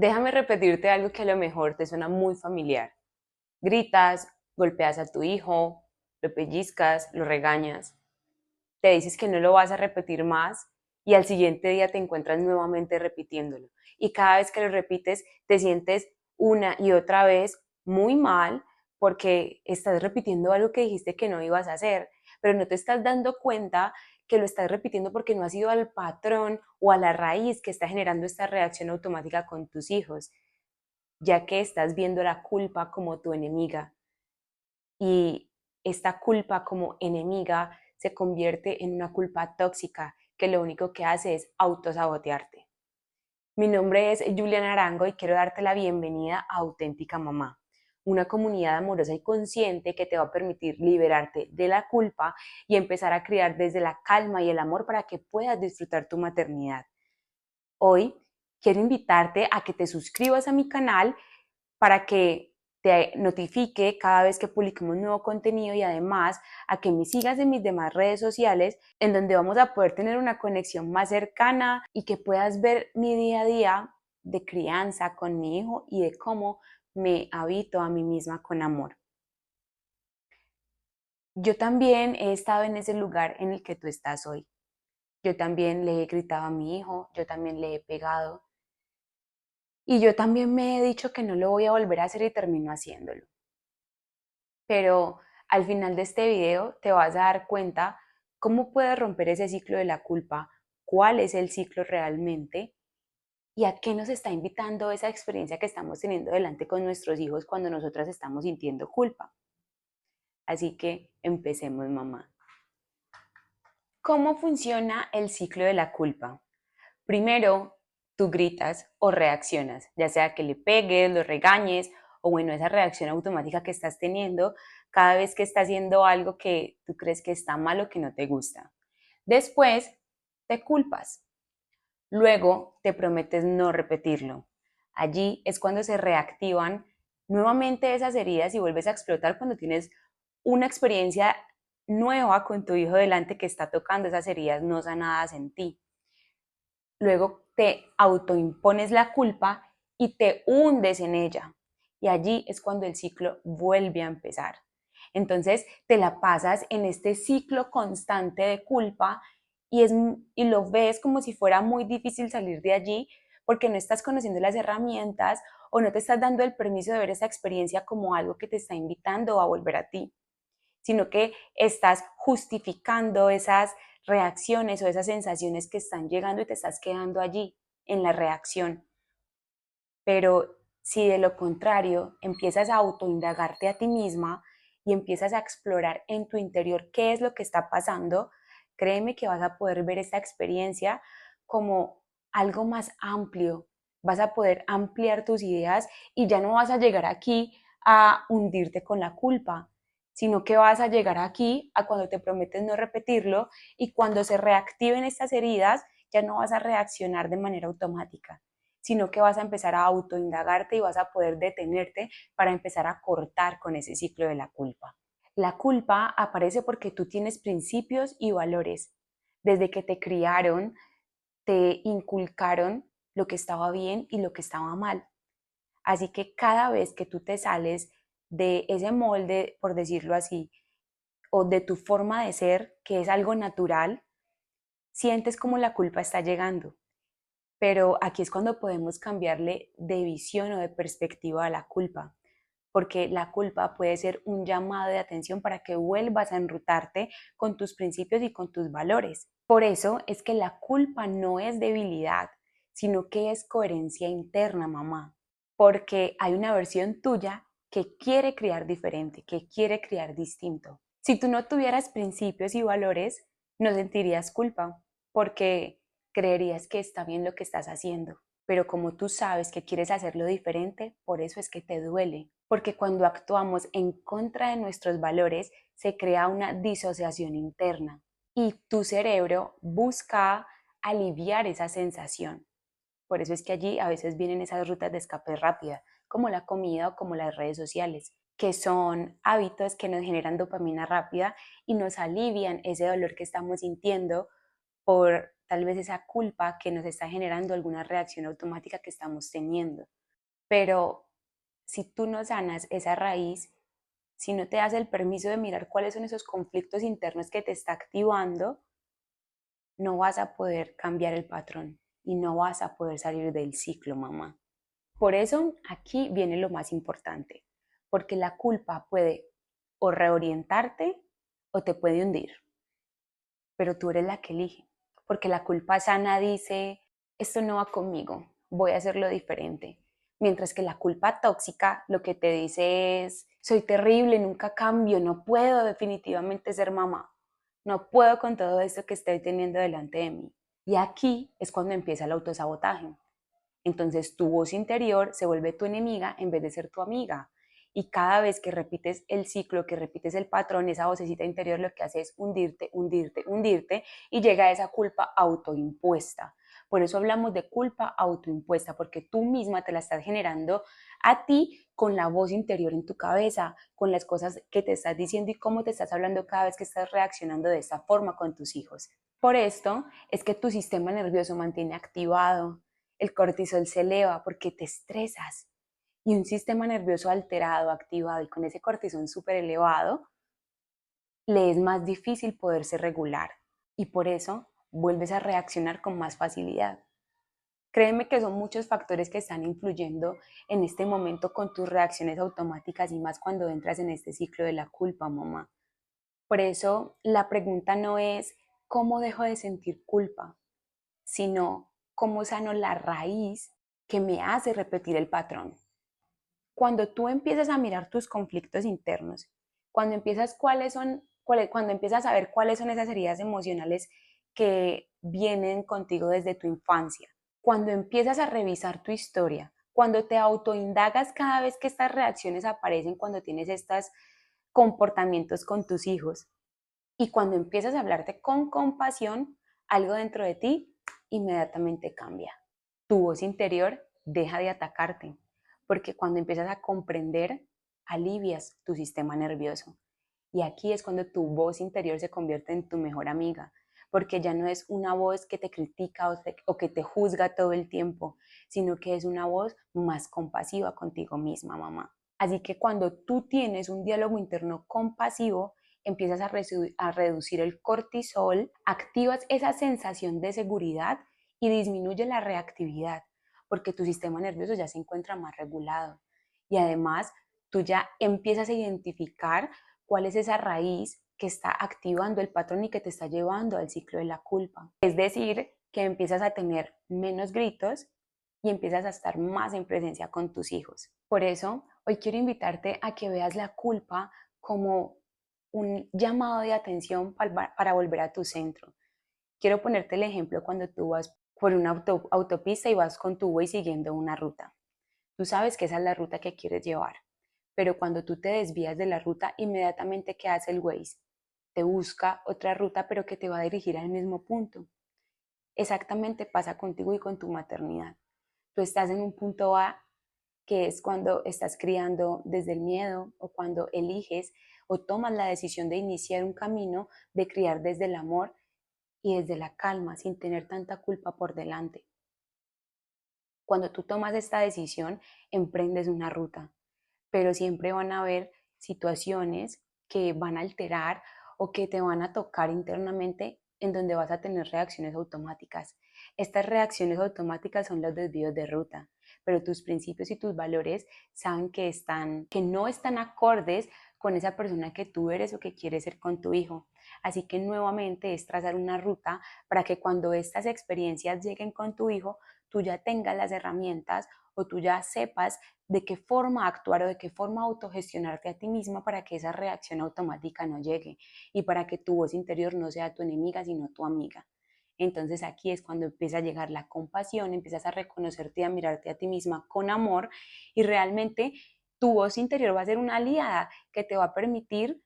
Déjame repetirte algo que a lo mejor te suena muy familiar. Gritas, golpeas a tu hijo, lo pellizcas, lo regañas, te dices que no lo vas a repetir más y al siguiente día te encuentras nuevamente repitiéndolo. Y cada vez que lo repites te sientes una y otra vez muy mal porque estás repitiendo algo que dijiste que no ibas a hacer, pero no te estás dando cuenta que lo estás repitiendo porque no has ido al patrón o a la raíz que está generando esta reacción automática con tus hijos, ya que estás viendo la culpa como tu enemiga y esta culpa como enemiga se convierte en una culpa tóxica que lo único que hace es autosabotearte. Mi nombre es Juliana Arango y quiero darte la bienvenida a Auténtica Mamá, una comunidad amorosa y consciente que te va a permitir liberarte de la culpa y empezar a criar desde la calma y el amor para que puedas disfrutar tu maternidad. Hoy quiero invitarte a que te suscribas a mi canal para que te notifique cada vez que publiquemos nuevo contenido y además a que me sigas en mis demás redes sociales en donde vamos a poder tener una conexión más cercana y que puedas ver mi día a día de crianza con mi hijo y de cómo me habito a mí misma con amor. Yo también he estado en ese lugar en el que tú estás hoy. Yo también le he gritado a mi hijo, yo también le he pegado y yo también me he dicho que no lo voy a volver a hacer y termino haciéndolo. Pero al final de este video te vas a dar cuenta cómo puedes romper ese ciclo de la culpa, cuál es el ciclo realmente y a qué nos está invitando esa experiencia que estamos teniendo delante con nuestros hijos cuando nosotras estamos sintiendo culpa. Así que empecemos, mamá. ¿Cómo funciona el ciclo de la culpa? Primero, tú gritas o reaccionas, ya sea que le pegues, lo regañes o bueno, esa reacción automática que estás teniendo cada vez que está haciendo algo que tú crees que está mal o que no te gusta. Después, te culpas. Luego, te prometes no repetirlo. Allí es cuando se reactivan nuevamente esas heridas y vuelves a explotar cuando tienes una experiencia nueva con tu hijo delante que está tocando esas heridas no sanadas en ti. Luego te autoimpones la culpa y te hundes en ella. Y allí es cuando el ciclo vuelve a empezar. Entonces te la pasas en este ciclo constante de culpa y lo ves como si fuera muy difícil salir de allí porque no estás conociendo las herramientas o no te estás dando el permiso de ver esa experiencia como algo que te está invitando a volver a ti, sino que estás justificando esas reacciones o esas sensaciones que están llegando y te estás quedando allí en la reacción. Pero si de lo contrario empiezas a autoindagarte a ti misma y empiezas a explorar en tu interior qué es lo que está pasando, créeme que vas a poder ver esta experiencia como algo más amplio. Vas a poder ampliar tus ideas y ya no vas a llegar aquí a hundirte con la culpa, sino que vas a llegar aquí a cuando te prometes no repetirlo y cuando se reactiven estas heridas ya no vas a reaccionar de manera automática, sino que vas a empezar a autoindagarte y vas a poder detenerte para empezar a cortar con ese ciclo de la culpa. La culpa aparece porque tú tienes principios y valores. Desde que te criaron, te inculcaron lo que estaba bien y lo que estaba mal. Así que cada vez que tú te sales de ese molde, por decirlo así, o de tu forma de ser, que es algo natural, sientes como la culpa está llegando. Pero aquí es cuando podemos cambiarle de visión o de perspectiva a la culpa, porque la culpa puede ser un llamado de atención para que vuelvas a enrutarte con tus principios y con tus valores. Por eso es que la culpa no es debilidad, sino que es coherencia interna, mamá, porque hay una versión tuya que quiere criar diferente, que quiere criar distinto. Si tú no tuvieras principios y valores, no sentirías culpa, porque creerías que está bien lo que estás haciendo. Pero como tú sabes que quieres hacerlo diferente, por eso es que te duele. Porque cuando actuamos en contra de nuestros valores, se crea una disociación interna y tu cerebro busca aliviar esa sensación. Por eso es que allí a veces vienen esas rutas de escape rápida, como la comida o como las redes sociales, que son hábitos que nos generan dopamina rápida y nos alivian ese dolor que estamos sintiendo por tal vez esa culpa que nos está generando alguna reacción automática que estamos teniendo. Pero si tú no sanas esa raíz, si no te das el permiso de mirar cuáles son esos conflictos internos que te está activando, no vas a poder cambiar el patrón y no vas a poder salir del ciclo, mamá. Por eso aquí viene lo más importante, porque la culpa puede o reorientarte o te puede hundir, pero tú eres la que elige, porque la culpa sana dice, esto no va conmigo, voy a hacerlo diferente, mientras que la culpa tóxica lo que te dice es, soy terrible, nunca cambio, no puedo definitivamente ser mamá, no puedo con todo esto que estoy teniendo delante de mí. Y aquí es cuando empieza el autosabotaje. Entonces tu voz interior se vuelve tu enemiga en vez de ser tu amiga. Y cada vez que repites el ciclo, que repites el patrón, esa vocecita interior lo que hace es hundirte, hundirte, hundirte y llega a esa culpa autoimpuesta. Por eso hablamos de culpa autoimpuesta, porque tú misma te la estás generando a ti con la voz interior en tu cabeza, con las cosas que te estás diciendo y cómo te estás hablando cada vez que estás reaccionando de esta forma con tus hijos. Por esto es que tu sistema nervioso mantiene activado, el cortisol se eleva porque te estresas y un sistema nervioso alterado, activado y con ese cortisol súper elevado, le es más difícil poderse regular y por eso vuelves a reaccionar con más facilidad. Créeme que son muchos factores que están influyendo en este momento con tus reacciones automáticas y más cuando entras en este ciclo de la culpa, mamá. Por eso la pregunta no es cómo dejo de sentir culpa, sino cómo sano la raíz que me hace repetir el patrón. Cuando tú empiezas a mirar tus conflictos internos, cuando empiezas a ver cuáles son esas heridas emocionales que vienen contigo desde tu infancia, cuando empiezas a revisar tu historia, cuando te autoindagas cada vez que estas reacciones aparecen, cuando tienes estos comportamientos con tus hijos, y cuando empiezas a hablarte con compasión, algo dentro de ti inmediatamente cambia. Tu voz interior deja de atacarte, porque cuando empiezas a comprender, alivias tu sistema nervioso. Y aquí es cuando tu voz interior se convierte en tu mejor amiga, porque ya no es una voz que te critica o que te juzga todo el tiempo, sino que es una voz más compasiva contigo misma, mamá. Así que cuando tú tienes un diálogo interno compasivo, empiezas a reducir el cortisol, activas esa sensación de seguridad y disminuye la reactividad, porque tu sistema nervioso ya se encuentra más regulado. Y además, tú ya empiezas a identificar cuál es esa raíz que está activando el patrón y que te está llevando al ciclo de la culpa. Es decir, que empiezas a tener menos gritos y empiezas a estar más en presencia con tus hijos. Por eso, hoy quiero invitarte a que veas la culpa como un llamado de atención para volver a tu centro. Quiero ponerte el ejemplo cuando tú vas por una autopista y vas con tu Waze siguiendo una ruta. Tú sabes que esa es la ruta que quieres llevar, pero cuando tú te desvías de la ruta, inmediatamente ¿qué hace el Waze? Te busca otra ruta, pero que te va a dirigir al mismo punto. Exactamente pasa contigo y con tu maternidad. Tú estás en un punto A, que es cuando estás criando desde el miedo o cuando eliges o tomas la decisión de iniciar un camino de criar desde el amor y desde la calma, sin tener tanta culpa por delante. Cuando tú tomas esta decisión, emprendes una ruta, pero siempre van a haber situaciones que van a alterar o que te van a tocar internamente en donde vas a tener reacciones automáticas. Estas reacciones automáticas son los desvíos de ruta, pero tus principios y tus valores saben que no están acordes con esa persona que tú eres o que quieres ser con tu hijo. Así que nuevamente es trazar una ruta para que cuando estas experiencias lleguen con tu hijo, tú ya tengas las herramientas o tú ya sepas de qué forma actuar o de qué forma autogestionarte a ti misma para que esa reacción automática no llegue y para que tu voz interior no sea tu enemiga, sino tu amiga. Entonces aquí es cuando empieza a llegar la compasión, empiezas a reconocerte y a mirarte a ti misma con amor y realmente tu voz interior va a ser una aliada que te va a permitir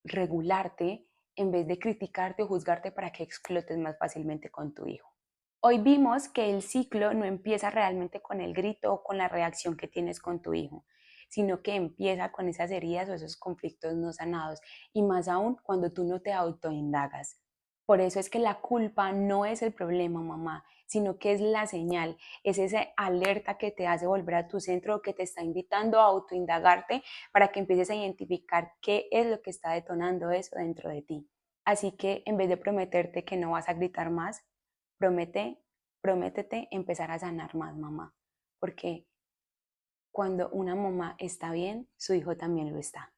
regularte en vez de criticarte o juzgarte para que explotes más fácilmente con tu hijo. Hoy vimos que el ciclo no empieza realmente con el grito o con la reacción que tienes con tu hijo, sino que empieza con esas heridas o esos conflictos no sanados y más aún cuando tú no te autoindagas. Por eso es que la culpa no es el problema, mamá, sino que es la señal, es esa alerta que te hace volver a tu centro, que te está invitando a autoindagarte para que empieces a identificar qué es lo que está detonando eso dentro de ti. Así que en vez de prometerte que no vas a gritar más, promete, prométete empezar a sanar más, mamá, porque cuando una mamá está bien, su hijo también lo está.